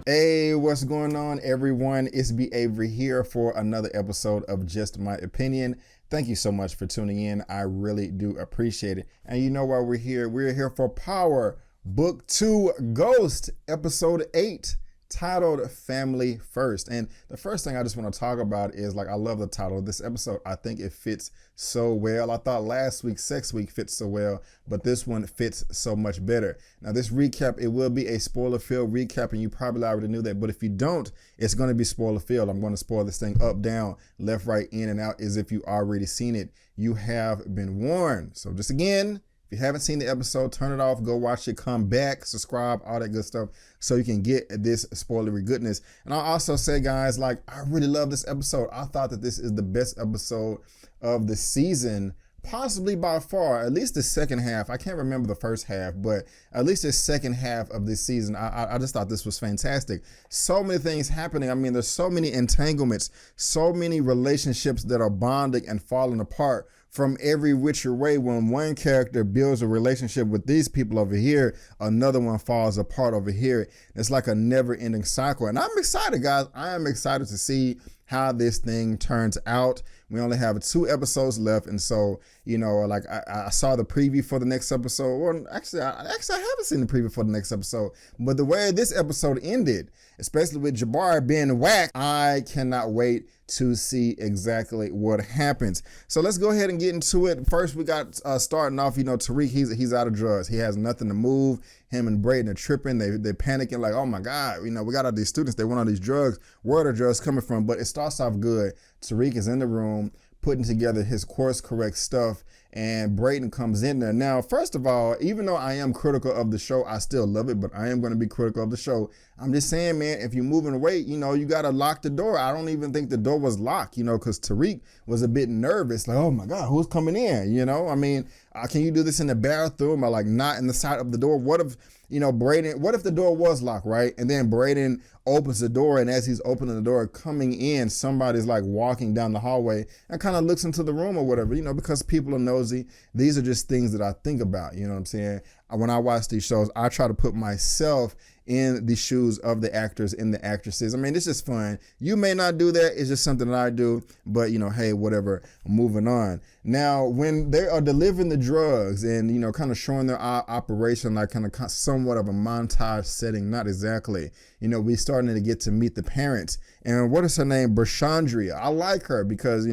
Hey, what's going on, everyone? It's B. Avery here for another episode of Just My Opinion. Thank you so much for tuning in. I really do appreciate it. And you know why we're here? We're here for Power Book 2 Ghost, Episode 8, titled Family First. And the first thing I just want to talk about is, I love the title of this episode. I think it fits so well. I thought last week's Sex Week fit so well, but this one fits so much better. Now, this recap, it will be a spoiler-filled recap, and you probably already knew that, but if you don't, it's going to be spoiler-filled. I'm going to spoil this thing up, down, left, right, in, and out, as if you already seen it. You have been warned. So just again, if you haven't seen the episode, turn it off, go watch it, come back, subscribe, all that good stuff, so you can get this spoilery goodness. And I'll also say, guys, I really love this episode. I thought that this is the best episode of the season, possibly by far, at least the second half. I can't remember the first half, but at least the second half of this season, I just thought this was fantastic. So many things happening. I mean, there's so many entanglements, so many relationships that are bonding and falling apart from every which way. When one character builds a relationship with these people over here, another one falls apart over here. It's like a never-ending cycle. And I'm excited, guys. I am excited to see how this thing turns out. We only have 2 episodes left, and so, I saw the preview for the next episode. Well, actually, I haven't seen the preview for the next episode, but the way this episode ended, especially with Jabari being WACK, I cannot wait to see exactly what happens. So let's go ahead and get into it. First, we got starting off, Tariq, he's out of drugs. He has nothing to move. Him and Braden are tripping. They're panicking like, oh my God, we got all these students. They want all these drugs. Where are the drugs coming from? But it starts off good. Tariq is in the room putting together his course correct stuff, and Braden comes in there. Now, first of all, even though I am critical of the show, I still love it, but I am going to be critical of the show. I'm just saying, man, if you're moving away, you got to lock the door. I don't even think the door was locked, because Tariq was a bit nervous. Like, oh my God, who's coming in? I mean, can you do this in the bathroom or not in the side of the door? What if, Braden, what if the door was locked, right? And then Braden opens the door, and as he's opening the door, coming in, somebody's walking down the hallway and kind of looks into the room or whatever, because people are nosy. These are just things that I think about, you know what I'm saying? When I watch these shows, I try to put myself in the shoes of the actors and the actresses. I mean, it's just fun. You may not do that. It's just something that I do, but hey, whatever, moving on. Now, when they are delivering the drugs and, kind of showing their operation, kind of somewhat of a montage setting, not exactly, we starting to get to meet the parents. And what is her name? Brashandria. I like her because,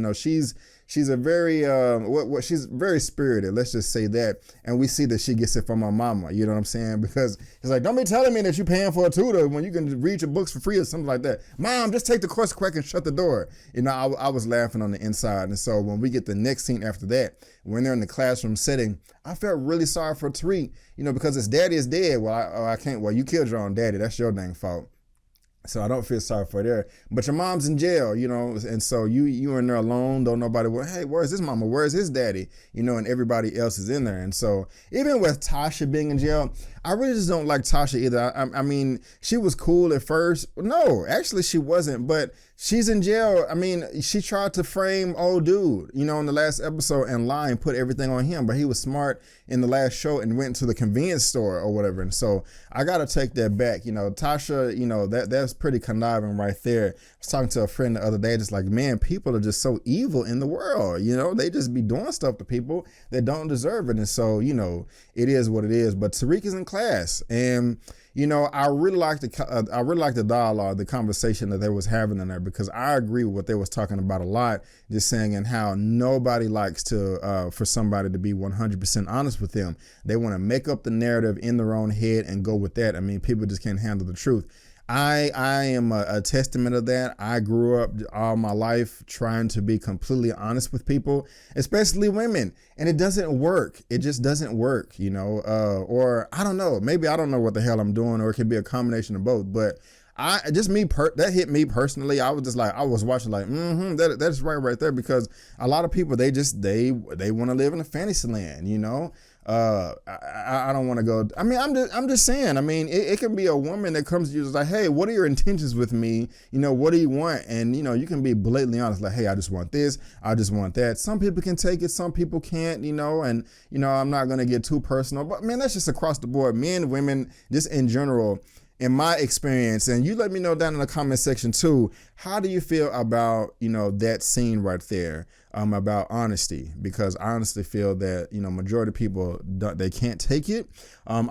she's a very, she's very spirited. Let's just say that. And we see that she gets it from her mama. You know what I'm saying? Because it's like, don't be telling me that you're paying for a tutor when you can read your books for free or something like that. Mom, just take the course correct and shut the door. I was laughing on the inside. And so when we get the next scene after that, when they're in the classroom setting, I felt really sorry for Tariq, because his daddy is dead. Well, I can't. Well, you killed your own daddy. That's your dang fault. So I don't feel sorry for her. But your mom's in jail, and so you in there alone, don't nobody, hey, where's his mama? Where's his daddy? And everybody else is in there. And so even with Tasha being in jail, I really just don't like Tasha either. I mean, she was cool at first. No, actually she wasn't, but she's in jail. I mean, she tried to frame old dude, in the last episode and lie and put everything on him, but he was smart in the last show and went to the convenience store or whatever. And so I got to take that back. Tasha, that's pretty conniving right there. I was talking to a friend the other day, just like, man, people are just so evil in the world. They just be doing stuff to people that don't deserve it. And so, it is what it is. But Tariq is in class, and I really like the dialogue, the conversation that they was having in there, because I agree with what they was talking about a lot, just saying and how nobody likes to for somebody to be 100% honest with them. They want to make up the narrative in their own head and go with that. I mean, people just can't handle the truth. I am a testament of that. I grew up all my life trying to be completely honest with people, especially women, and it doesn't work. It just doesn't work, or I don't know, maybe I don't know what the hell I'm doing, or it could be a combination of both, but that hit me personally. I was just like, I was watching like, that's right there, because a lot of people, they want to live in a fantasy land, I don't want to go. I mean, I'm just saying. I mean, it can be a woman that comes to you and like, hey, what are your intentions with me? What do you want? And you can be blatantly honest, like, hey, I just want this, I just want that. Some people can take it, some people can't. And I'm not gonna get too personal, but man, that's just across the board. Men, women, just in general. in my experience, and you let me know down in the comment section too, how do you feel about, that scene right there, about honesty? Because I honestly feel that, majority of people, they can't take it. I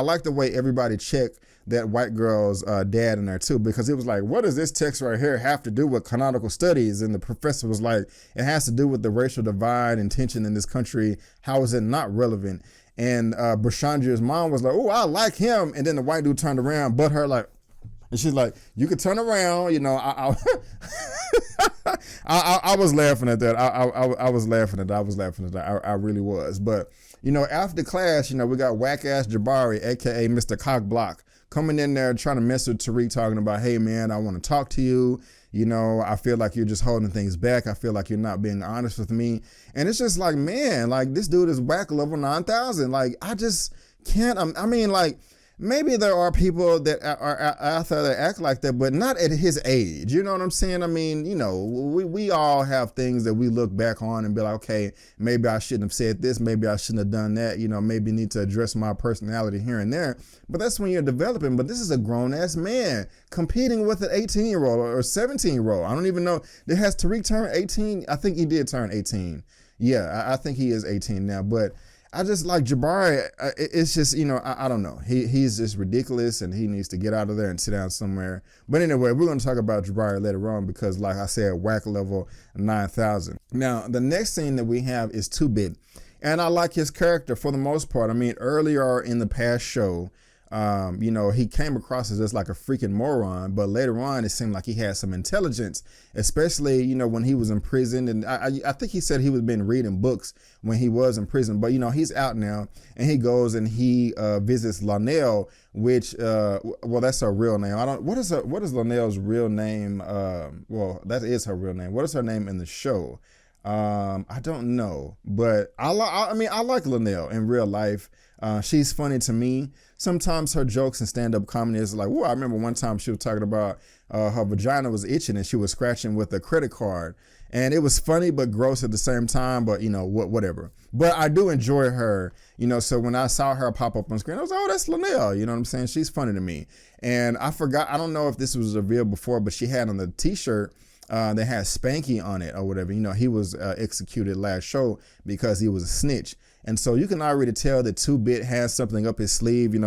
like the way everybody checked that white girl's dad in there too, because it was like, what does this text right here have to do with canonical studies? And the professor was like, it has to do with the racial divide and tension in this country. How is it not relevant? And Brashandra's mom was like, oh, I like him. And then the white dude turned around, but her like, and she's like, you could turn around, I was laughing at that. I was laughing at that. I really was. But, after class, we got whack ass Jabari, AKA Mr. Cockblock, coming in there trying to mess with Tariq, talking about, hey man, I want to talk to you. I feel like you're just holding things back. I feel like you're not being honest with me. And it's just like, man, like this dude is whack level 9,000. Like I just can't, maybe there are people that are out there that act like that, but not at his age. You know what I'm saying? We all have things that we look back on and be like, okay, maybe I shouldn't have said this. Maybe I shouldn't have done that. Maybe need to address my personality here and there. But that's when you're developing. But this is a grown ass man competing with an 18-year-old or 17-year-old. I don't even know. Has Tariq turned 18? I think he did turn 18. Yeah, I think he is 18 now. But I just like Jabari. It's just, I don't know. He's just ridiculous and he needs to get out of there and sit down somewhere. But anyway, we're going to talk about Jabari later on because, like I said, whack level 9,000. Now, the next scene that we have is 2-Bit. And I like his character for the most part. Earlier in the past show, he came across as just like a freaking moron, but later on it seemed like he had some intelligence, especially, when he was in prison. And I think he said he was been reading books when he was in prison, but he's out now and he goes and he visits Lonell, which, that's her real name. What is Lonell's real name? That is her real name. What is her name in the show? I don't know, but I like Lonell in real life. She's funny to me. Sometimes her jokes and stand-up comedy is like, I remember one time she was talking about her vagina was itching and she was scratching with a credit card. And it was funny but gross at the same time, but whatever. But I do enjoy her, so when I saw her pop up on screen, I was like, oh, that's Lonell, you know what I'm saying? She's funny to me. And I forgot, I don't know if this was revealed before, but she had on the t-shirt that had Spanky on it or whatever. He was executed last show because he was a snitch. And so you can already tell that 2-Bit has something up his sleeve, he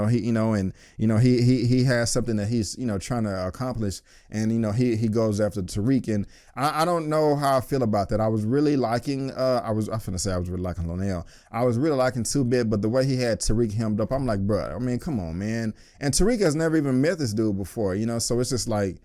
has something that he's, trying to accomplish. And, he goes after Tariq. And I don't know how I feel about that. I was really liking, I was really liking Lonell. I was really liking 2-Bit, but the way he had Tariq hemmed up, I'm like, bro, come on, man. And Tariq has never even met this dude before, so it's just like,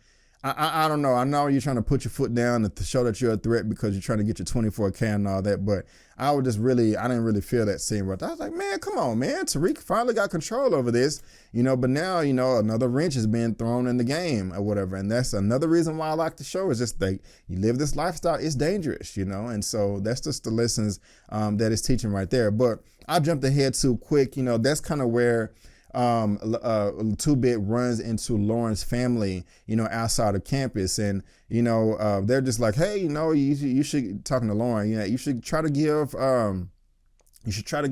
I don't know. I know you're trying to put your foot down to show that you're a threat because you're trying to get your 24K and all that, but I didn't really feel that scene right there. I was like, man, come on, man. Tariq finally got control over this, but now, another wrench is being thrown in the game or whatever. And that's another reason why I like the show is just that you live this lifestyle, it's dangerous, and so that's just the lessons that it's teaching right there. But I jumped ahead too quick, that's kind of where 2-Bit runs into Lauren's family, outside of campus. And, they're just like, hey, you should, talking to Lauren, you should try to give, Tariq you should try to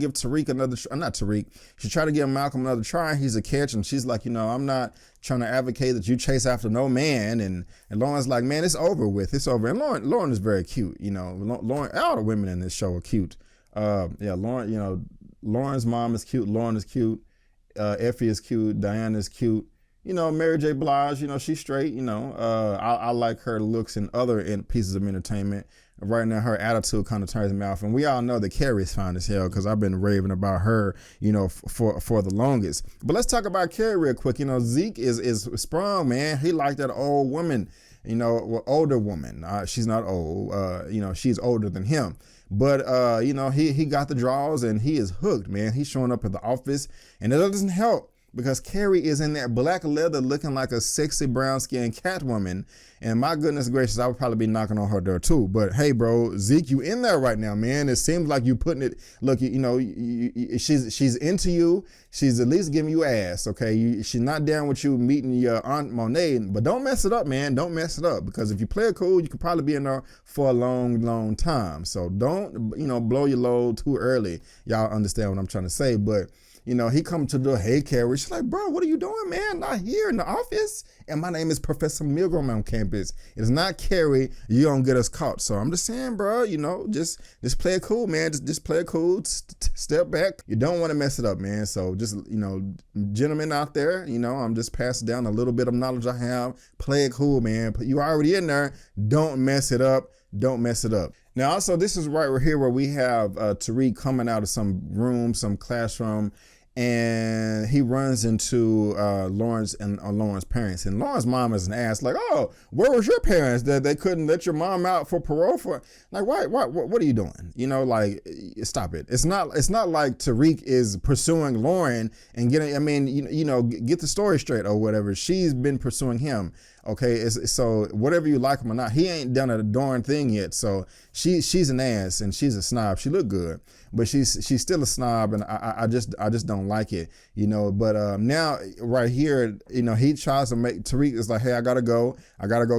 give Malcolm another try. He's a catch. And she's like, I'm not trying to advocate that you chase after no man. And Lauren's like, man, it's over with. It's over. And Lauren is very cute. Lauren, all the women in this show are cute. Lauren, Lauren's mom is cute. Lauren is cute. Effie is cute. Diana is cute. Mary J. Blige, she's straight. I like her looks in other pieces of entertainment. Right now, her attitude kind of turns me off. And we all know that Carrie's fine as hell because I've been raving about her, for the longest. But let's talk about Carrie real quick. Zeke is sprung, man. He like that old woman, older woman. She's not old. She's older than him. But, he got the draws and he is hooked, man. He's showing up at the office and it doesn't help because Carrie is in that black leather looking like a sexy brown skinned Catwoman. And my goodness gracious, I would probably be knocking on her door too. But hey, bro, Zeke, you in there right now, man. It seems like you putting it, look, she's into you. She's at least giving you ass, okay? She's not down with you meeting your Aunt Monet, but don't mess it up, man. Don't mess it up because if you play it cool, you could probably be in there for a long, long time. So don't, blow your load too early. Y'all understand what I'm trying to say. But he come to the hey Carrie. She's like, bro, what are you doing, man? Not here in the office. And my name is Professor Milgram on campus. It's not Carrie. You don't get us caught. So I'm just saying, bro, just play it cool, man. Just play it cool. Step back. You don't want to mess it up, man. So just, gentlemen out there, I'm just passing down a little bit of knowledge I have. Play it cool, man. You already in there. Don't mess it up. Don't mess it up. Now, also, this is right here where we have Tariq coming out of some room, some classroom, and he runs into Lauren's parents. And Lauren's mom is an ass, like, oh, where was your parents that they couldn't let your mom out for parole for? Like, why what are you doing? Stop it. It's not like Tariq is pursuing Lauren and getting, get the story straight or whatever. She's been pursuing him. Okay, so whatever you like him or not, he ain't done a darn thing yet. So she's an ass and she's a snob. She look good, but she's still a snob, and I just don't like it, But now right here, he tries to make Tariq is like, hey, I gotta go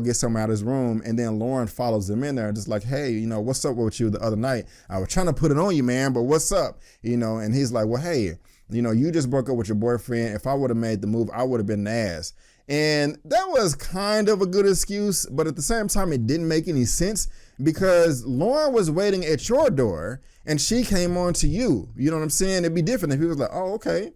get something out of his room, and then Lauren follows him in there, just like, hey, what's up with you the other night? I was trying to put it on you, man, but what's up? And he's like, well, hey, you just broke up with your boyfriend. If I would have made the move, I would have been an ass. And that was kind of a good excuse, but at the same time, it didn't make any sense because Lauren was waiting at your door and she came on to you. You know what I'm saying? It'd be different if he was like, oh, okay.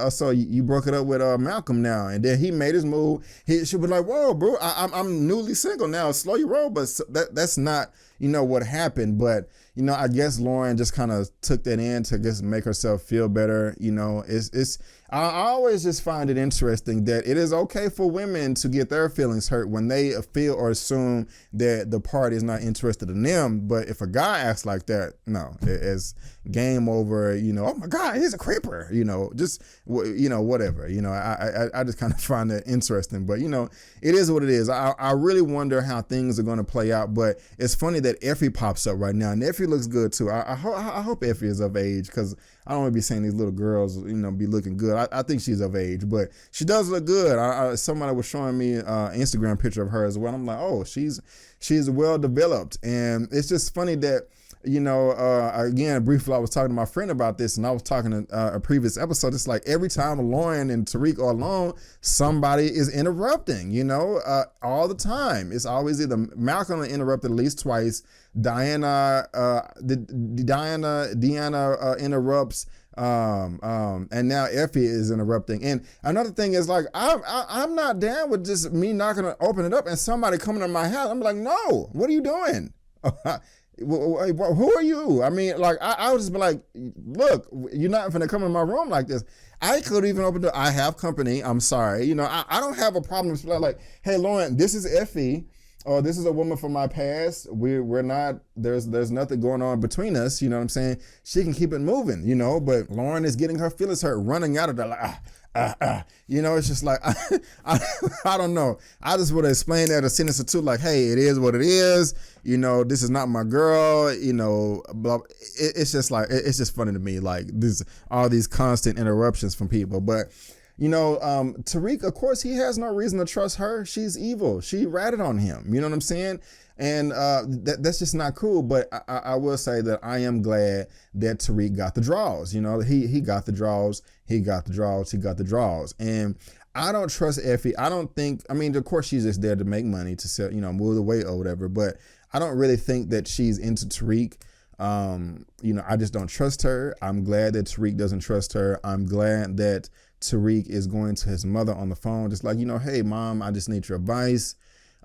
So you broke it up with Malcolm now, and then he made his move. She was like, whoa, bro, I'm newly single now. Slow your roll, but that's not, what happened. But, I guess Lauren just kind of took that in to just make herself feel better. I always just find it interesting that it is okay for women to get their feelings hurt when they feel or assume that the party is not interested in them. But if a guy acts like that, no, it's game over. Oh my God, he's a creeper. Whatever. I just kind of find that interesting. But it is what it is. I really wonder how things are going to play out. But it's funny that Effie pops up right now, and Effie looks good too. I hope Effie is of age, because I don't want to be saying these little girls, be looking good. I think she's of age, but she does look good. Somebody was showing me an Instagram picture of her as well. I'm like, oh, she's well developed. And it's just funny that, again, briefly, I was talking to my friend about this, and I was talking to a previous episode. It's like every time Lauren and Tariq are alone, somebody is interrupting, all the time. It's always either Malcolm interrupted at least twice. Deanna interrupts, and now Effie is interrupting. And another thing is, like, I'm not down with just me not gonna open it up and somebody coming to my house. I'm like, no, what are you doing? Who are you? I mean, like, I would just be like, look, you're not gonna come in my room like this. I could even open the, I have company, I'm sorry. I don't have a problem with like, hey, Lauren, this is Effie. Oh, this is a woman from my past. We're not, there's nothing going on between us. You know what I'm saying? She can keep it moving, but Lauren is getting her feelings hurt, running out of there like, it's just like, I don't know. I just would explain that a sentence or two, like, hey, it is what it is. This is not my girl, blah. It's just like, it's just funny to me. Like all these constant interruptions from people, but Tariq, of course, he has no reason to trust her. She's evil. She ratted on him. You know what I'm saying? And that's just not cool. But I will say that I am glad that Tariq got the draws. He got the draws. He got the draws. He got the draws. And I don't trust Effie. Of course, she's just there to make money, to sell, move the weight or whatever. But I don't really think that she's into Tariq. I just don't trust her. I'm glad that Tariq doesn't trust her. I'm glad that Tariq is going to his mother on the phone, just like, hey, mom, I just need your advice.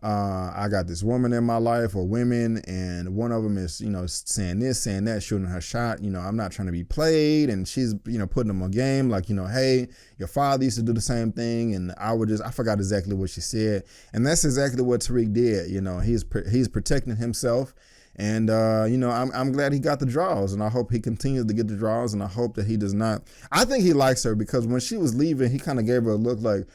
I got this woman in my life, or women, and one of them is, saying this, saying that, shooting her shot. I'm not trying to be played. And she's, putting them on game, like, hey, your father used to do the same thing. And I forgot exactly what she said. And that's exactly what Tariq did. He's protecting himself. And, I'm glad he got the draws, and I hope he continues to get the draws, and I hope that he does not. I think he likes her, because when she was leaving, he kind of gave her a look like,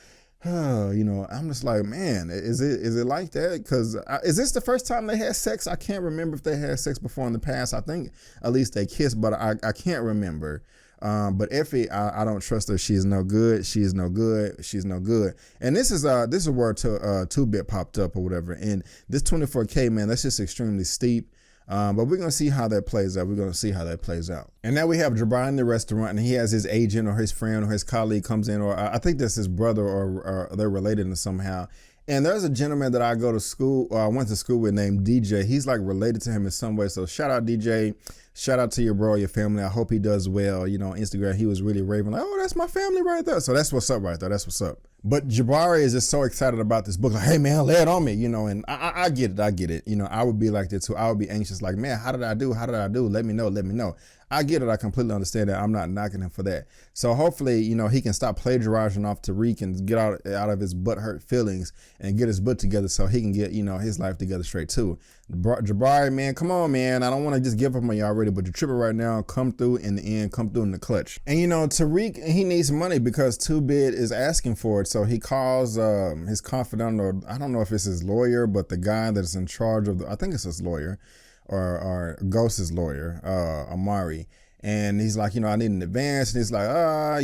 I'm just like, man, is it like that? Because is this the first time they had sex? I can't remember if they had sex before in the past. I think at least they kissed, but I can't remember. But Effie, I don't trust her. She is no good. She is no good. She's no good. And this is where 2-Bit popped up or whatever. And this 24K, man, that's just extremely steep. But we're going to see how that plays out. We're going to see how that plays out. And now we have Jabari in the restaurant, and he has his agent or his friend or his colleague comes in, or I think that's his brother, or they're related in somehow. And there's a gentleman that I go to school, I went to school with, named DJ. He's like related to him in some way. So shout out DJ. Shout out to your bro, your family. I hope he does well. You know, on Instagram, he was really raving like, oh, that's my family right there. So that's what's up right there. That's what's up. But Jabari is just so excited about this book. Like, hey, man, lay it on me, you know, and I get it. I get it. You know, I would be like that too. I would be anxious like, man, how did I do? How did I do? Let me know. Let me know. I get it. I completely understand that. I'm not knocking him for that. So hopefully, you know, he can stop plagiarizing off Tariq and get out of his butthurt feelings and get his book together so he can get, you know, his life together straight too. Jabari, man, come on, man. I don't want to just give up on you already, but you're tripping right now. Come through in the end. Come through in the clutch. And, you know, Tariq, he needs money because 2Bit is asking for it. So he calls his confidant, or I don't know if it's his lawyer, but the guy that's in charge of I think it's his lawyer, or Ghost's lawyer, Amari. And he's like, you know, I need an advance. And he's like,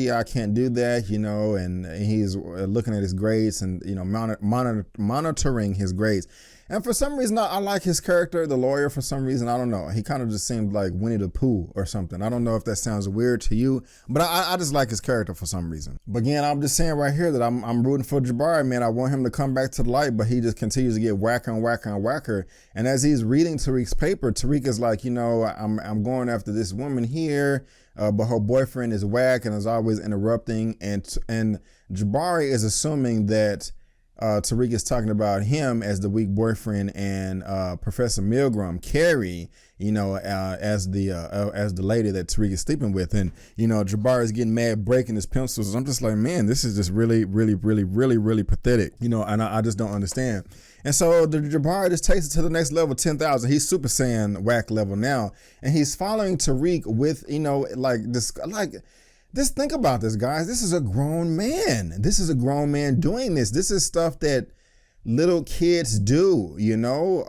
yeah, I can't do that, you know. And he's looking at his grades and, you know, monitoring his grades. And for some reason, I like his character, the lawyer, for some reason. I don't know. He kind of just seemed like Winnie the Pooh or something. I don't know if that sounds weird to you, but I just like his character for some reason. But again, I'm just saying right here that I'm rooting for Jabari, man. I want him to come back to the light, but he just continues to get whacker and whacker and whacker. And as he's reading Tariq's paper, Tariq is like, you know, I'm going after this woman here, but her boyfriend is whack and is always interrupting. And Jabari is assuming that Tariq is talking about him as the weak boyfriend, and Professor Milgram, Carrie, you know, as the lady that Tariq is sleeping with. And, you know, Jabari is getting mad, breaking his pencils. I'm just like, man, this is just really, really, really, really, really pathetic, you know, and I just don't understand. And so the Jabari just takes it to the next level, 10,000. He's Super Saiyan whack level now, and he's following Tariq with, you know, like this, like. Just think about this, guys. This is a grown man. This is a grown man doing this. This is stuff that little kids do, you know?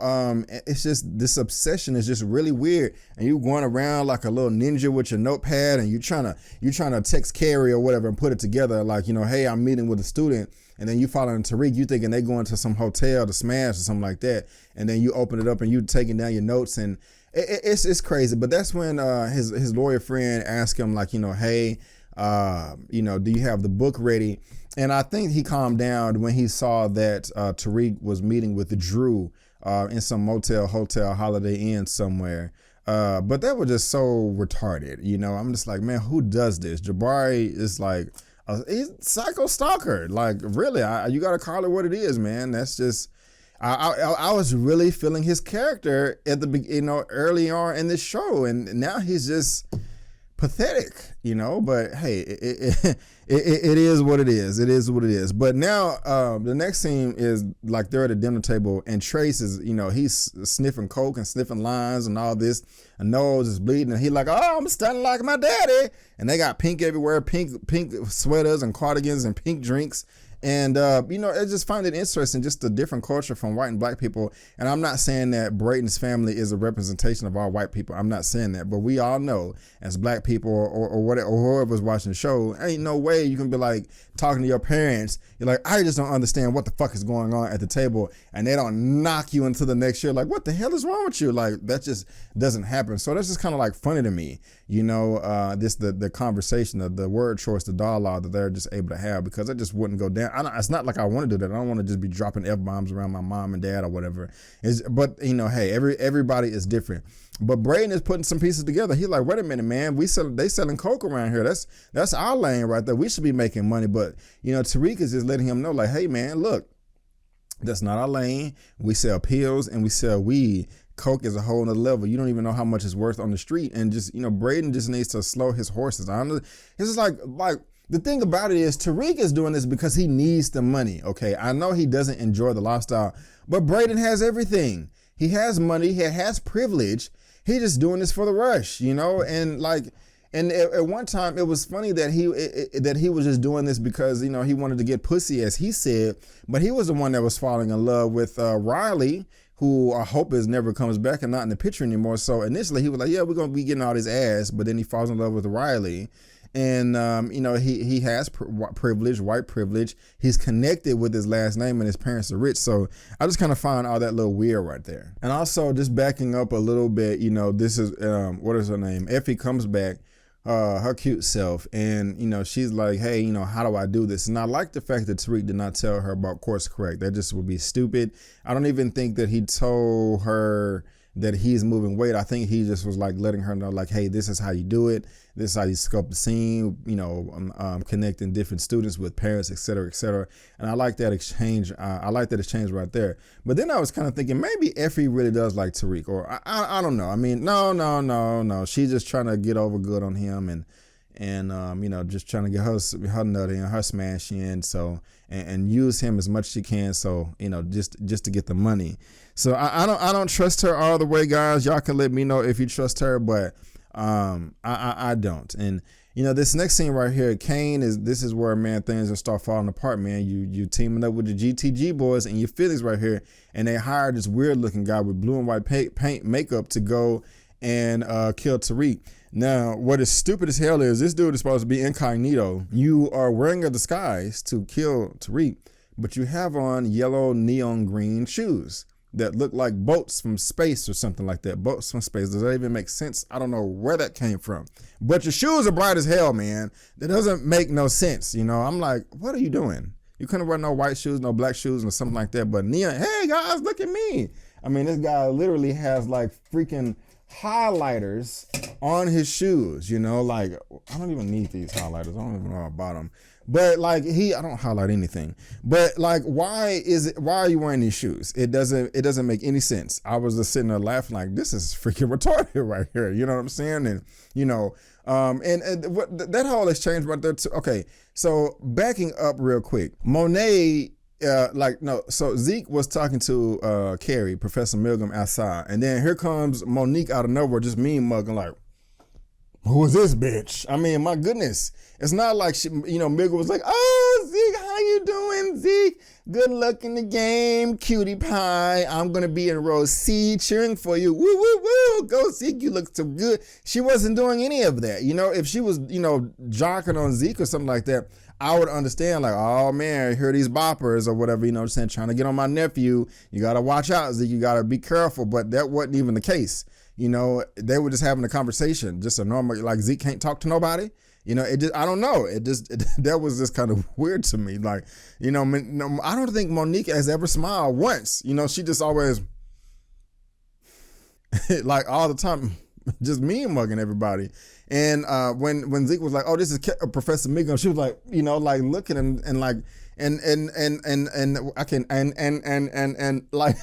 It's just, this obsession is just really weird. And you going around like a little ninja with your notepad, and you're trying to text Carrie or whatever and put it together. Like, you know, hey, I'm meeting with a student. And then you following Tariq, you thinking they going to some hotel to smash or something like that. And then you open it up and you taking down your notes, and it's crazy. But that's when his lawyer friend asked him, like, you know, hey, you know, do you have the book ready? And I think he calmed down when he saw that Tariq was meeting with Drew in some motel, hotel, Holiday Inn somewhere. But that was just so retarded, you know. I'm just like, man, who does this? Jabari is like, he's psycho stalker. Like, really, you got to call it what it is, man. That's just, I was really feeling his character at the, you know, early on in this show, and now he's just pathetic, you know. But hey, it is what it is. It is what it is. But now the next scene is like they're at a dinner table, and Trace is, you know, he's sniffing coke and sniffing lines and all this. A nose is bleeding, and he's like, oh, I'm stunning like my daddy. And they got pink everywhere, pink sweaters and cardigans and pink drinks. And, you know, I just find it interesting, just the different culture from white and black people. And I'm not saying that Braden's family is a representation of all white people. I'm not saying that. But we all know, as black people or whatever, or whoever's watching the show, ain't no way you can be like talking to your parents. You're like, I just don't understand what the fuck is going on at the table. And they don't knock you into the next year. Like, what the hell is wrong with you? Like, that just doesn't happen. So that's just kind of like funny to me. You know, the conversation, the word choice, the dialogue that they're just able to have, because it just wouldn't go down. It's not like I want to do that. I don't want to just be dropping F-bombs around my mom and dad or whatever. But, you know, hey, everybody is different. But Braden is putting some pieces together. He's like, wait a minute, man. They selling coke around here. That's our lane right there. We should be making money. But, you know, Tariq is just letting him know, like, hey, man, look, that's not our lane. We sell pills and we sell weed. Coke is a whole nother level. You don't even know how much it's worth on the street. And just, you know, Braden just needs to slow his horses. It's just like the thing about it is Tariq is doing this because he needs the money. Okay, I know he doesn't enjoy the lifestyle, but Braden has everything. He has money. He has privilege. He's just doing this for the rush, you know. And like, and at one time it was funny that he was just doing this because, you know, he wanted to get pussy, as he said. But he was the one that was falling in love with Riley, who I hope never comes back and not in the picture anymore. So initially he was like, yeah, we're going to be getting all his ass. But then he falls in love with Riley. And, you know, he has privilege, white privilege. He's connected with his last name and his parents are rich. So I just kind of find all that little weird right there. And also just backing up a little bit, you know, this is, what is her name? Effie comes back, her cute self. And, you know, she's like, hey, you know, how do I do this? And I like the fact that Tariq did not tell her about course correct. That just would be stupid. I don't even think that he told her that he's moving weight. I think he just was like letting her know like, hey, this is how you do it. This is how you sculpt the scene, you know, connecting different students with parents, et cetera, et cetera. And I like that exchange. I like that exchange right there. But then I was kind of thinking maybe Effie really does like Tariq, or I don't know. I mean, no. She's just trying to get over good on him and you know, just trying to get her nut in, her smash in, so and use him as much as she can, so you know, just to get the money. So I don't trust her all the way, guys. Y'all can let me know if you trust her, but I don't. And you know, this next scene right here, this is where, man, things will start falling apart, man. You teaming up with the GTG boys and your feelings right here, and they hired this weird looking guy with blue and white paint makeup to go and kill Tariq. Now, what is stupid as hell is this dude is supposed to be incognito. You are wearing a disguise to kill Tariq, but you have on yellow neon green shoes that look like boats from space or something like that. Boats from space. Does that even make sense? I don't know where that came from. But your shoes are bright as hell, man. That doesn't make no sense. You know, I'm like, what are you doing? You couldn't wear no white shoes, no black shoes or something like that. But neon, hey guys, look at me. I mean, this guy literally has like freaking highlighters on his shoes, you know, like I don't even need these highlighters. I don't even know about them. But like I don't highlight anything. But like, why are you wearing these shoes? It doesn't make any sense. I was just sitting there laughing like, this is freaking retarded right here. You know what I'm saying? And you know, and what that whole exchange right there too. Okay, so backing up real quick, Monet. So Zeke was talking to Carrie, Professor Milgram outside, and then here comes Monique out of nowhere, just mean mugging like, who is this bitch? I mean, my goodness. It's not like she, you know, Milgram was like, oh, Zeke, how you doing, Zeke? Good luck in the game, cutie pie. I'm going to be in row C cheering for you. Woo, woo, woo. Go, Zeke. You look so good. She wasn't doing any of that. You know, if she was, you know, jocking on Zeke or something like that, I would understand like, oh man, here are these boppers or whatever, you know what I'm saying, trying to get on my nephew. You got to watch out, Zeke. You got to be careful. But that wasn't even the case. You know, they were just having a conversation, just a normal, like Zeke can't talk to nobody. You know, it just, I don't know. That was just kind of weird to me. Like, you know, I don't think Monique has ever smiled once. You know, she just always, like all the time, just mean mugging everybody. And when Zeke was like, oh, this is Professor Milgram, she was like, you know, like looking and like, and I can, and like,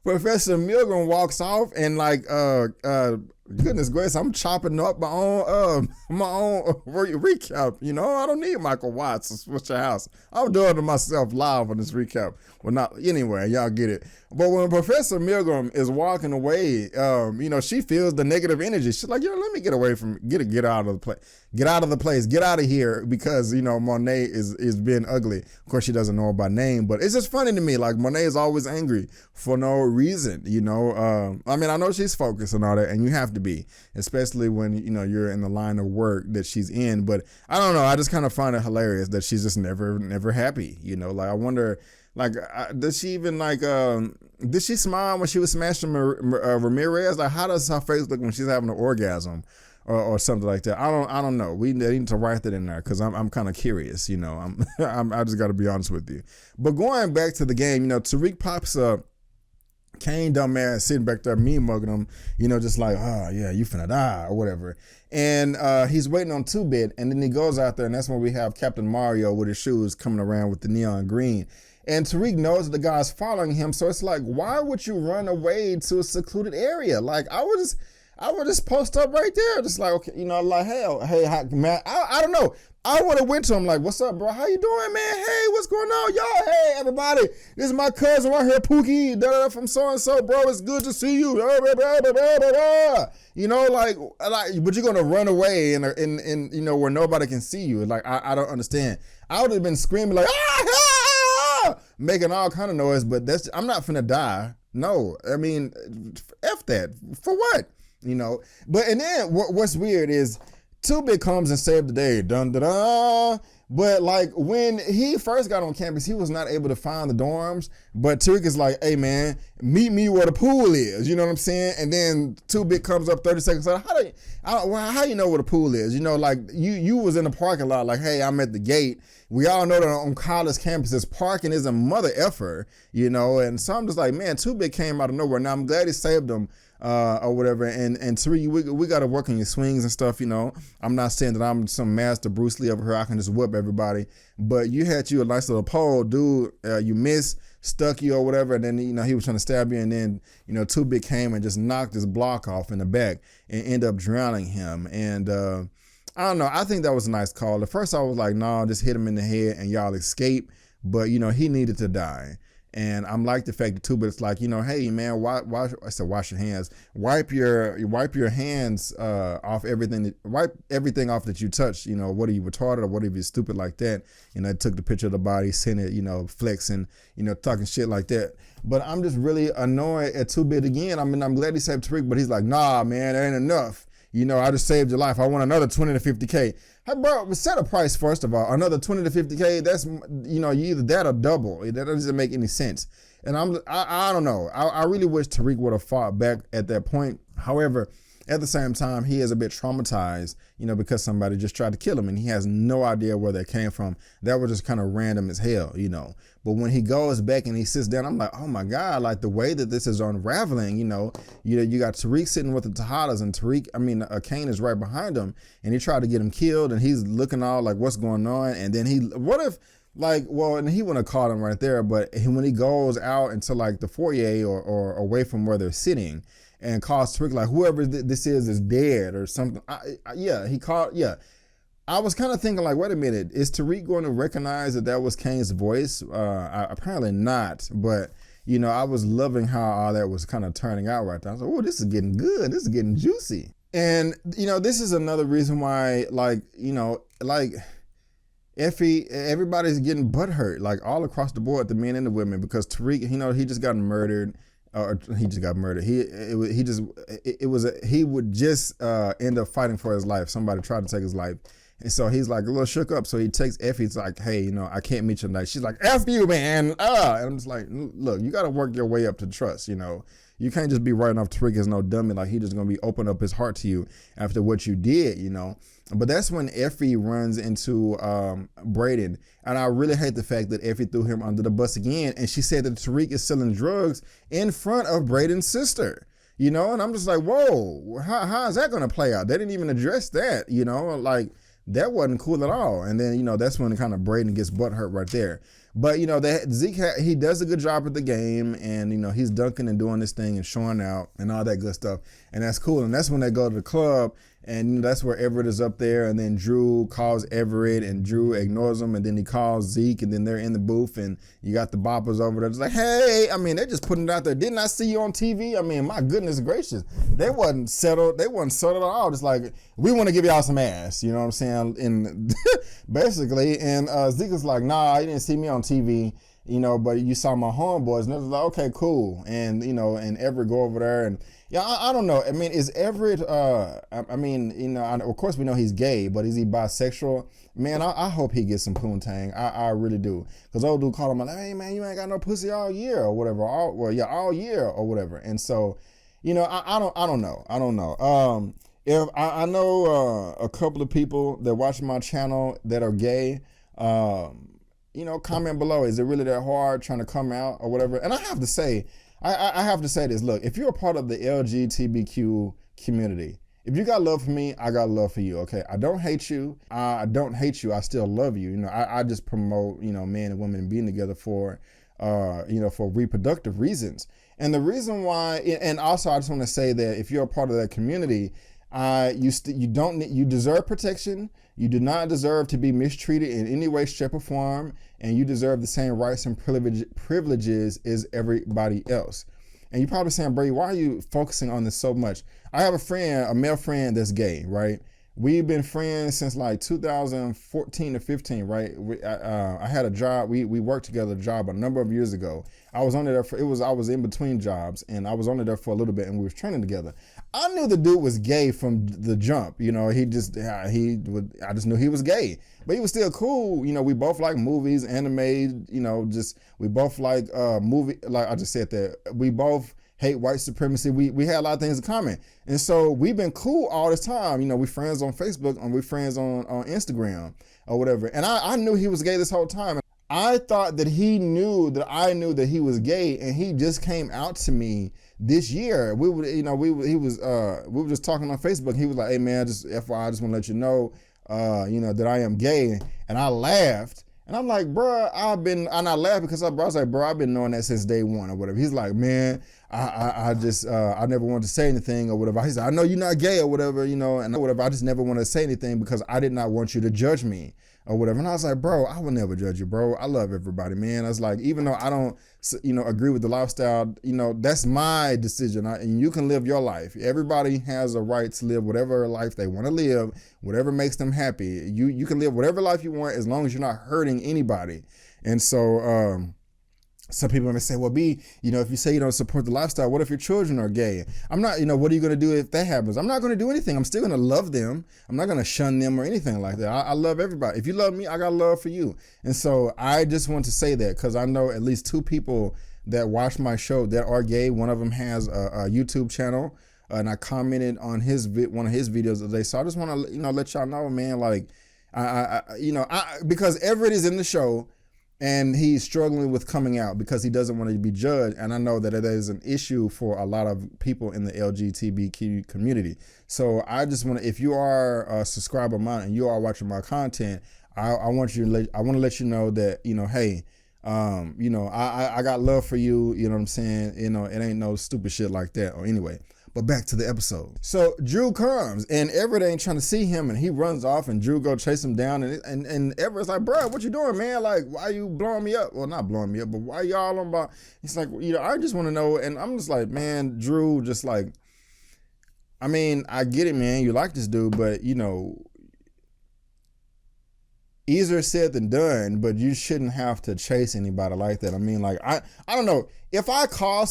Professor Milgram walks off and like, goodness gracious, I'm chopping up my own recap. You know, I don't need Michael Watts to switch your house. I'm doing it myself live on this recap. Well, not anyway, y'all get it. But when Professor Milgram is walking away, you know, she feels the negative energy. She's like, let me get away from, get out of the place. Get out of the place. Get out of here, because, you know, Monet is being ugly. Of course, she doesn't know her by name, but it's just funny to me. Like, Monet is always angry for no reason, you know. I mean, I know she's focused and all that, and you have to be, especially when, you know, you're in the line of work that she's in. But I don't know. I just kind of find it hilarious that she's just never happy, you know. Like, I wonder, like, does she even like, did she smile when she was smashing Ramirez? Like, how does her face look when she's having an orgasm or something like that? I don't know. They need to write that in there, because I'm kind of curious, you know. I just got to be honest with you. But going back to the game, you know, Tariq pops up. Kane, dumbass, sitting back there, me mugging him, you know, just like, oh yeah, you finna die or whatever. And he's waiting on 2-Bit, and then he goes out there, and that's when we have Captain Mario with his shoes coming around with the neon green. And Tariq knows that the guy's following him, so it's like, why would you run away to a secluded area? Like, I would just post up right there, just like, okay, you know, like, hey, man, I don't know. I would have went to him like, what's up, bro? How you doing, man? Hey, what's going on, y'all? Hey, everybody, this is my cousin right here, Pookie, from so-and-so, bro. It's good to see you. You know, like, but you're gonna run away in you know, where nobody can see you. Like, I don't understand. I would have been screaming like, making all kind of noise, but I'm not finna die. No, I mean, F that. For what? you know. But and then what's weird is Too Big comes and saved the day, dun da da. But like when he first got on campus, he was not able to find the dorms. But Tariq is like, hey man, meet me where the pool is. You know what I'm saying? And then Too Big comes up 30 seconds later. How you know where the pool is? You know, like you was in the parking lot, like, hey, I'm at the gate. We all know that on college campuses, parking is a mother effer, you know. And so I'm just like, man, Too Big came out of nowhere. Now I'm glad he saved him. Or whatever, and Tariq, we got to work on your swings and stuff, you know. I'm not saying that I'm some master Bruce Lee over here, I can just whip everybody, but you had a nice little pole, dude, you missed, stuck you or whatever, and then, you know, he was trying to stab you, and then, you know, Too Big came and just knocked his block off in the back and ended up drowning him, and I don't know, I think that was a nice call. At first I was like, no, just hit him in the head and y'all escape, but, you know, he needed to die. And I'm like the fact that Too Big, it's like, you know, hey man, wash your hands, wipe your hands off everything, wipe everything off that you touch. You know, what are you, retarded, or what are you stupid like that? You know, took the picture of the body, sent it, you know, flexing, you know, talking shit like that. But I'm just really annoyed at Too Big again. I mean, I'm glad he saved Tariq, but he's like, nah, man, that ain't enough. You know, I just saved your life. I want another 20 to 50K. Hey, bro, set a price first of all. Another 20 to 50K. That's, you know, you either that or double. That doesn't make any sense. And I don't know. I really wish Tariq would have fought back at that point. However, at the same time, he is a bit traumatized, you know, because somebody just tried to kill him and he has no idea where that came from. That was just kind of random as hell, you know. But when he goes back and he sits down, I'm like, oh my God, like the way that this is unraveling, you know, you got Tariq sitting with the Tejadas and Kane is right behind him and he tried to get him killed and he's looking all like, what's going on? And then and he wouldn't have caught him right there, but when he goes out into like the foyer or away from where they're sitting and calls Tariq, like whoever this is dead or something. I was kind of thinking like, wait a minute, is Tariq going to recognize that was Kane's voice? Apparently not, but you know, I was loving how all that was kind of turning out right there. I was like, oh, this is getting good. This is getting juicy. And, you know, this is another reason why, like, you know, like Effie, everybody's getting butthurt, like all across the board, the men and the women, because Tariq, you know, he just got murdered. He would just end up fighting for his life. Somebody tried to take his life. And so he's like a little shook up. So he takes Effie. He's like, hey, you know, I can't meet you tonight. She's like, F you, man. And I'm just like, look, you got to work your way up to trust, you know. You can't just be writing off Tariq as no dummy. Like he just going to be open up his heart to you after what you did, you know. But that's when Effie runs into Braden. And I really hate the fact that Effie threw him under the bus again. And she said that Tariq is selling drugs in front of Braden's sister. You know, and I'm just like, whoa, how is that going to play out? They didn't even address that, you know, like that wasn't cool at all. And then, you know, that's when kind of Braden gets butthurt right there. But, you know, Zeke, he does a good job at the game and, you know, he's dunking and doing this thing and showing out and all that good stuff. And that's cool. And that's when they go to the club and you know, that's where Everett is up there. And then Drew calls Everett and Drew ignores him. And then he calls Zeke and then they're in the booth and you got the boppers over there. It's like, hey, I mean, they're just putting it out there. Didn't I see you on TV? I mean, my goodness gracious. They wasn't settled. They wasn't settled at all. Just like, we want to give y'all some ass. You know what I'm saying? And basically, and Zeke is like, nah, you didn't see me on TV. You know, but you saw my homeboys, and it was like, okay, cool. And, you know, and Everett go over there, and, yeah, I don't know. I mean, is Everett, I mean, you know, of course we know he's gay, but is he bisexual? Man, I hope he gets some poontang. I really do. Because old dude called him like, hey, man, you ain't got no pussy all year or whatever. All year or whatever. And so, you know, I don't know. If I know a couple of people that watch my channel that are gay, you know, comment below. Is it really that hard trying to come out or whatever? And I have to say, I have to say this. Look, if you're a part of the LGBTQ community, if you got love for me, I got love for you, okay? I don't hate you. I don't hate you. I still love you. You know, I just promote, you know, men and women being together for, you know, for reproductive reasons. And the reason why, and also I just want to say that if you're a part of that community, you deserve protection. You do not deserve to be mistreated in any way, shape, or form, and you deserve the same rights and privileges as everybody else. And you're probably saying, Brady, why are you focusing on this so much? I have a friend, a male friend that's gay, right? we've been friends since like 2014 or 15, right? I had a job. We worked together a job a number of years ago. I was only there for I was in between jobs, and I was only there for a little bit, and we was training together. I knew the dude was gay from the jump. You know, I just knew he was gay, but he was still cool. You know, we both like movies, anime. You know, we both like like I just said that we both hate white supremacy. We had a lot of things in common. And so we've been cool all this time. You know, we friends on Facebook and we friends on Instagram or whatever. And I knew he was gay this whole time. I thought that he knew that I knew that he was gay, and he just came out to me this year. We were just talking on Facebook. He was like, "Hey man, just FYI, I just want to let you know, that I am gay." And I laughed. And I'm like, bro, I laughed because I was like, bro, I've been knowing that since day one or whatever. He's like, man, I never wanted to say anything or whatever. He said, I know you're not gay or whatever, and whatever. I just never wanted to say anything because I did not want you to judge me or whatever. And I was like, bro, I will never judge you, bro. I love everybody, man. I was like, even though I don't, agree with the lifestyle, that's my decision. And you can live your life. Everybody has a right to live whatever life they want to live, whatever makes them happy. You can live whatever life you want as long as you're not hurting anybody. And so, some people may say, well, B, if you say you don't support the lifestyle, what if your children are gay? I'm not, what are you going to do if that happens? I'm not going to do anything. I'm still going to love them. I'm not going to shun them or anything like that. I love everybody. If you love me, I got love for you. And so I just want to say that because I know at least 2 people that watch my show that are gay. One of them has a YouTube channel, and I commented on one of his videos today. So I just want to, let y'all know, man, like, because Everett is in the show, and he's struggling with coming out because he doesn't want to be judged. And I know that it is an issue for a lot of people in the LGBTQ community. So I just want to, if you are a subscriber of mine and you are watching my content, I want to let you know that, hey, I got love for you. You know what I'm saying? It ain't no stupid shit like that. Or anyway. But back to the episode. So Drew comes and Everett ain't trying to see him, and he runs off, and Drew go chase him down, and Everett's like, bro, what you doing, man? Like, why you blowing me up? Well, not blowing me up, but why y'all on about? He's like, I just want to know. And I'm just like, man, Drew, just like, I mean, I get it, man. You like this dude, but easier said than done, but you shouldn't have to chase anybody like that. I mean, like, I don't know. If I call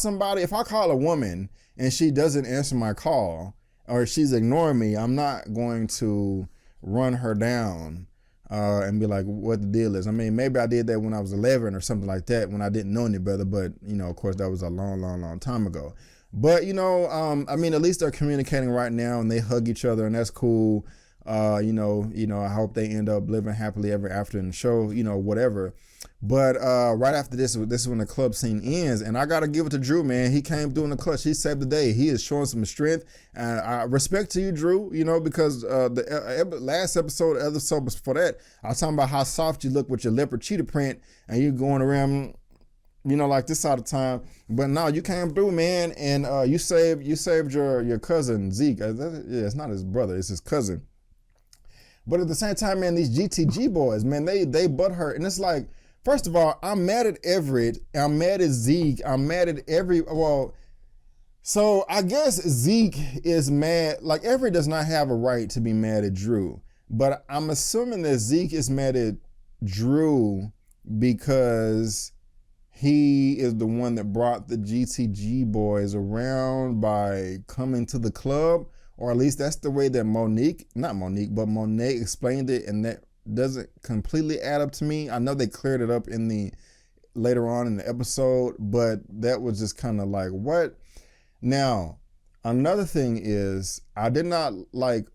a woman and she doesn't answer my call or she's ignoring me, I'm not going to run her down and be like, what the deal is. I mean, maybe I did that when I was 11 or something like that when I didn't know any better, but, of course, that was a long, long, long time ago. But, I mean, at least they're communicating right now and they hug each other, and that's cool. I hope they end up living happily ever after in the show, whatever. But right after this is when the club scene ends, and I gotta give it to Drew, man. He came through in the clutch. He saved the day. He is showing some strength, and I respect to you, Drew. Because the last episode before that, I was talking about how soft you look with your leopard cheetah print, and you going around, like this all the time. But no, you came through, man, and you saved your cousin Zeke. It's not his brother, it's his cousin. But at the same time, man, these GTG boys, man, they butthurt. And it's like, first of all, I'm mad at Everett. I'm mad at Zeke. I'm mad at so I guess Zeke is mad. Like, Everett does not have a right to be mad at Drew. But I'm assuming that Zeke is mad at Drew because he is the one that brought the GTG boys around by coming to the club. Or at least that's the way that Monet explained it, and that doesn't completely add up to me. I know they cleared it up later on in the episode, but that was just kind of like, what? Now, another thing is, I did not like,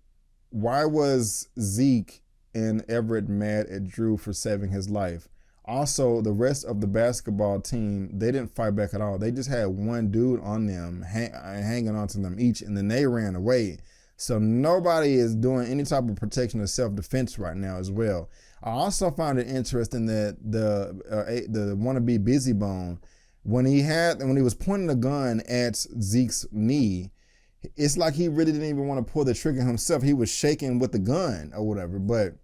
why was Zeke and Everett mad at Drew for saving his life? Also, the rest of the basketball team, they didn't fight back at all. They just had one dude on them, hanging on to them each, and then they ran away. So nobody is doing any type of protection or self-defense right now as well. I also found it interesting that the wannabe Busy Bone, when he was pointing a gun at Zeke's knee, it's like he really didn't even want to pull the trigger himself. He was shaking with the gun or whatever. But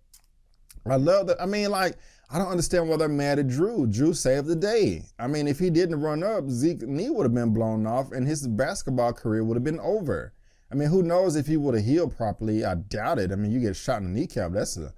I love that. I mean, like, I don't understand why they're mad at Drew. Drew saved the day. I mean, if he didn't run up, Zeke's knee would have been blown off and his basketball career would have been over. I mean, who knows if he would have healed properly? I doubt it. I mean, you get shot in the kneecap, that's a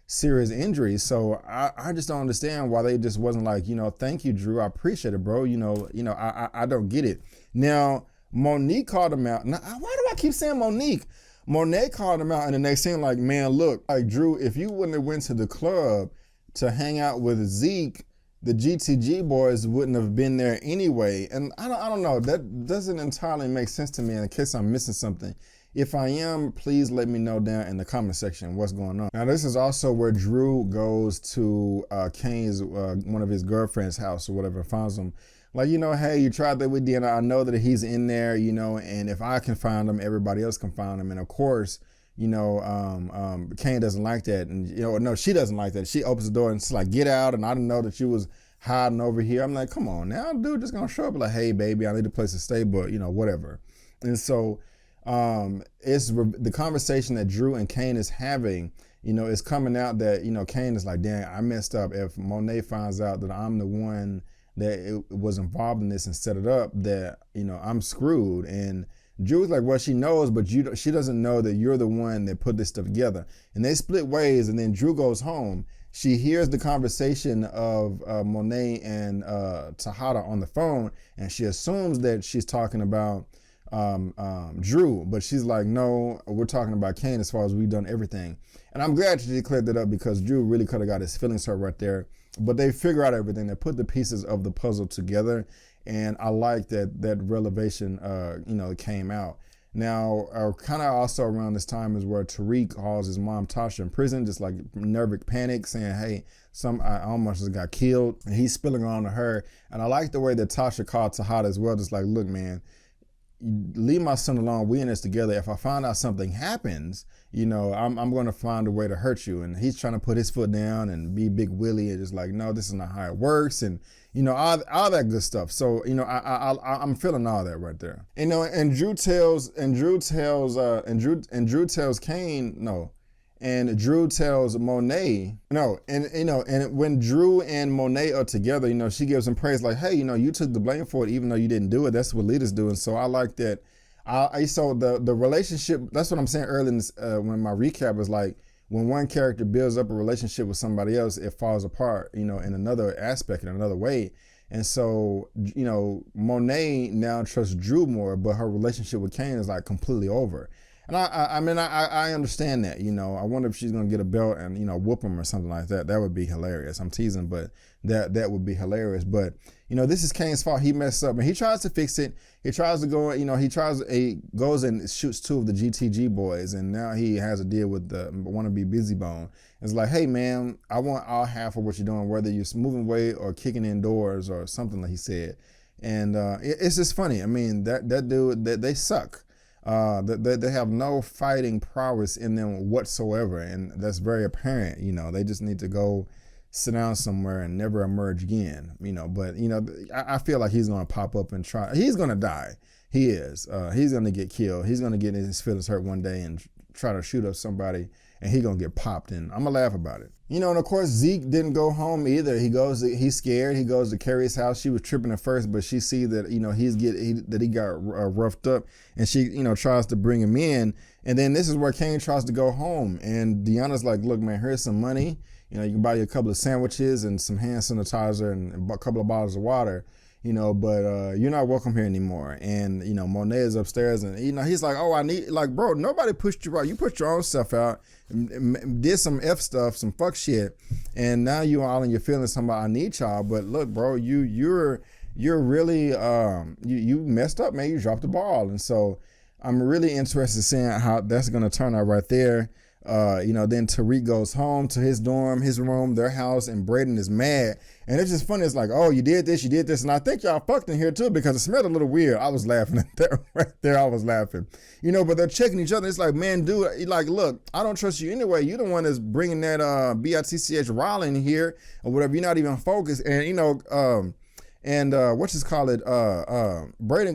serious injury. So I just don't understand why they just wasn't like, thank you, Drew. I appreciate it, bro. I don't get it. Now, Monique called him out. Now, why do I keep saying Monique? Monet called him out, and then they seemed like, man, look, like Drew, if you wouldn't have went to the club to hang out with Zeke, the GTG boys wouldn't have been there anyway. And I don't know, that doesn't entirely make sense to me in case I'm missing something. If I am, please let me know down in the comment section what's going on. Now, this is also where Drew goes to Kane's, one of his girlfriend's house or whatever, finds him. Like, hey, you tried that with Deanna. I know that he's in there, and if I can find him, everybody else can find him. And of course, Kane doesn't like that. And, no, she doesn't like that. She opens the door and she's like, get out. And I didn't know that you was hiding over here. I'm like, come on now, dude, just gonna show up like, hey, baby, I need a place to stay, but, whatever. And so it's the conversation that Drew and Kane is having, is coming out that, Kane is like, damn, I messed up. If Monet finds out that I'm the one that it was involved in this and set it up, that, I'm screwed. And Drew's like, well, she knows, but she doesn't know that you're the one that put this stuff together. And they split ways, and then Drew goes home. She hears the conversation of Monet and Tejada on the phone, and she assumes that she's talking about Drew, but she's like, no, we're talking about Kane as far as we've done everything. And I'm glad she cleared that up, because Drew really could have got his feelings hurt right there. But they figure out everything. They put the pieces of the puzzle together. And I like that revelation, came out. Now, kind of also around this time is where Tariq calls his mom, Tasha, in prison, just like nervous panic, saying, hey, I almost just got killed. And he's spilling on to her. And I like the way that Tasha called Tejada as well, just like, look, man, leave my son alone. We in this together. If I find out something happens, I'm going to find a way to hurt you. And he's trying to put his foot down and be Big Willie and just like, no, this is not how it works. And, all that good stuff. So, I'm feeling all that right there. And Drew tells Kane, no. And Drew tells Monet, no, and when Drew and Monet are together, she gives him praise like, hey, you took the blame for it, even though you didn't do it. That's what leaders do. And so I like that. So the relationship, that's what I'm saying earlier in this, when my recap is like, when one character builds up a relationship with somebody else, it falls apart, in another aspect, in another way. And so, Monet now trusts Drew more, but her relationship with Kane is like completely over. And I understand that, I wonder if she's going to get a belt and, whoop him or something like that. That would be hilarious. I'm teasing, but that would be hilarious. But, this is Kane's fault. He messed up and he tries to fix it. He tries to go, he goes and shoots two of the GTG boys. And now he has a deal with the wannabe Busy Bone. It's like, hey man, I want all half of what you're doing, whether you're moving away or kicking indoors or something like he said. And it's just funny. I mean, that dude, they suck. They have no fighting prowess in them whatsoever, and that's very apparent. They just need to go sit down somewhere and never emerge again. But I feel like he's gonna pop up and try. He's gonna die. He is. He's gonna get killed. He's gonna get his feelings hurt one day and try to shoot up somebody, and he's gonna get popped. And I'm gonna laugh about it. And of course Zeke didn't go home either. He's scared. He goes to Carrie's house. She was tripping at first, but she sees that he got roughed up, and she tries to bring him in. And then this is where Kane tries to go home, and Deanna's like, look man, here's some money. You can buy you a couple of sandwiches and some hand sanitizer and a couple of bottles of water. But you're not welcome here anymore. And, Monet is upstairs and, he's like, oh, I need, like, bro, nobody pushed you out. You put your own stuff out, did some F stuff, some fuck shit. And now you all in your feelings talking about, I need y'all. But look, bro, you're really, you messed up, man. You dropped the ball. And so I'm really interested in seeing how that's going to turn out right there. Then Tariq goes home to his dorm, his room, their house, and Braden is mad. And it's just funny. It's like, oh, you did this. And I think y'all fucked in here too, because it smelled a little weird. I was laughing at that right there. I was laughing, but they're checking each other. It's like, man, dude, like, look, I don't trust you anyway. You're the one that's bringing that BITCH Raleigh in here or whatever. You're not even focused. And, And Braden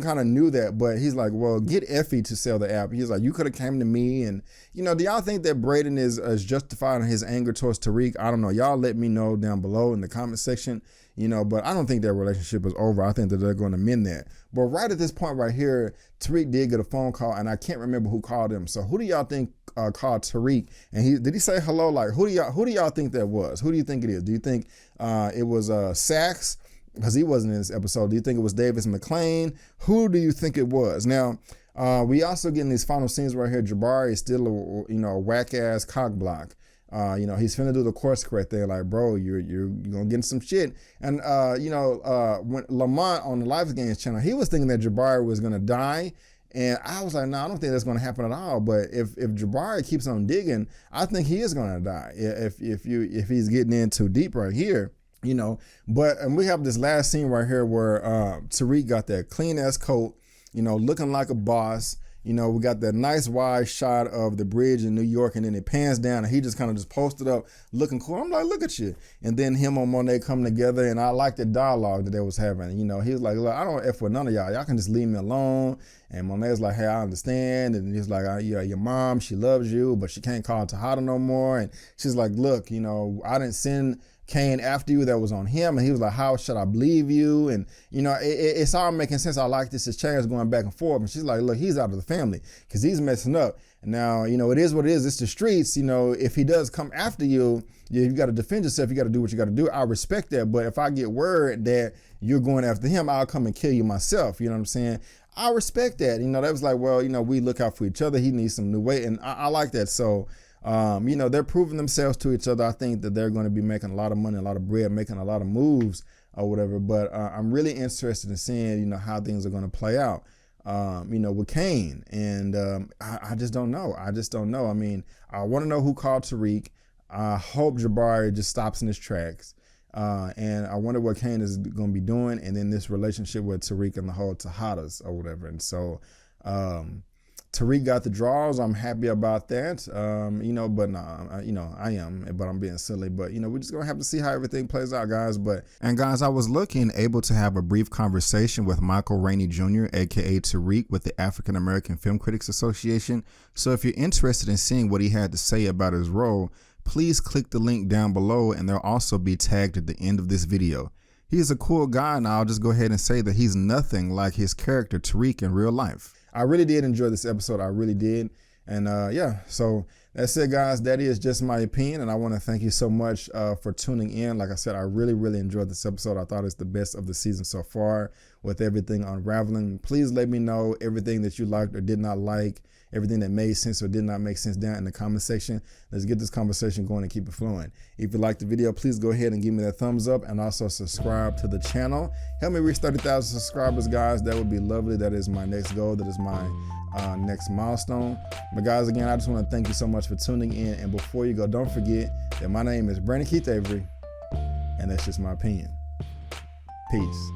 kind of knew that, but he's like, well, get Effie to sell the app. He's like, you could have came to me. And, do y'all think that Braden is justified in his anger towards Tariq? I don't know. Y'all let me know down below in the comment section, but I don't think their relationship is over. I think that they're going to mend that. But right at this point right here, Tariq did get a phone call, and I can't remember who called him. So who do y'all think called Tariq? And did he say hello? Like, who do y'all think that was? Who do you think it is? Do you think it was Sachs? Because he wasn't in this episode. Do you think it was Davis McLean? Who do you think it was? Now, we also getting these final scenes right here. Jabari is still a whack ass cock block. He's finna do the course correct thing. Like, bro, you're gonna get some shit. And when Lamont on the Life Games channel, he was thinking that Jabari was gonna die. And I was like, no, I don't think that's gonna happen at all. But if Jabari keeps on digging, I think he is gonna die. If he's getting in too deep right here. And we have this last scene right here where Tariq got that clean ass coat, looking like a boss. We got that nice wide shot of the bridge in New York, and then it pans down, and he just kind of just posted up looking cool. I'm like, look at you. And then him and Monet come together, and I like the dialogue that they was having. He was like, look, I don't F with none of y'all. Y'all can just leave me alone. And Monet's like, hey, I understand. And he's like, your mom, she loves you, but she can't call Tejada no more. And she's like, look, I didn't send Kane after you, that was on him. And he was like, how should I believe you? And it's all making sense. I like this exchange going back and forth. And she's like, look, he's out of the family because he's messing up. And now, it is what it is. It's the streets. If he does come after you, you got to defend yourself. You got to do what you got to do. I respect that. But if I get word that you're going after him, I'll come and kill you myself. You know what I'm saying? I respect that. That was like, well, we look out for each other. He needs some new weight. And I like that. So, they're proving themselves to each other. I think that they're going to be making a lot of money, a lot of bread, making a lot of moves or whatever. But I'm really interested in seeing, how things are going to play out, with Kane. And I just don't know. I mean, I want to know who called Tariq. I hope Jabari just stops in his tracks. And I wonder what Kane is going to be doing. And then this relationship with Tariq and the whole Tejadas or whatever. And so, Tariq got the draws. I'm happy about that. But I am, but I'm being silly. But, we're just going to have to see how everything plays out, guys. And guys, I was able to have a brief conversation with Michael Rainey Jr., aka Tariq, with the African American Film Critics Association. So if you're interested in seeing what he had to say about his role, please click the link down below, and they'll also be tagged at the end of this video. He's a cool guy, and I'll just go ahead and say that he's nothing like his character Tariq in real life. I really did enjoy this episode. I really did. And so that's it, guys. That is just my opinion. And I want to thank you so much for tuning in. Like I said, I really, really enjoyed this episode. I thought it's the best of the season so far with everything unraveling. Please let me know everything that you liked or did not like, everything that made sense or did not make sense down in the comment section. Let's get this conversation going and keep it flowing. If you liked the video, please go ahead and give me that thumbs up and also subscribe to the channel. Help me reach 30,000 subscribers, guys. That would be lovely. That is my next goal. That is my next milestone. But guys, again, I just want to thank you so much for tuning in. And before you go, don't forget that my name is Brandon Keith Avery, and that's just my opinion. Peace.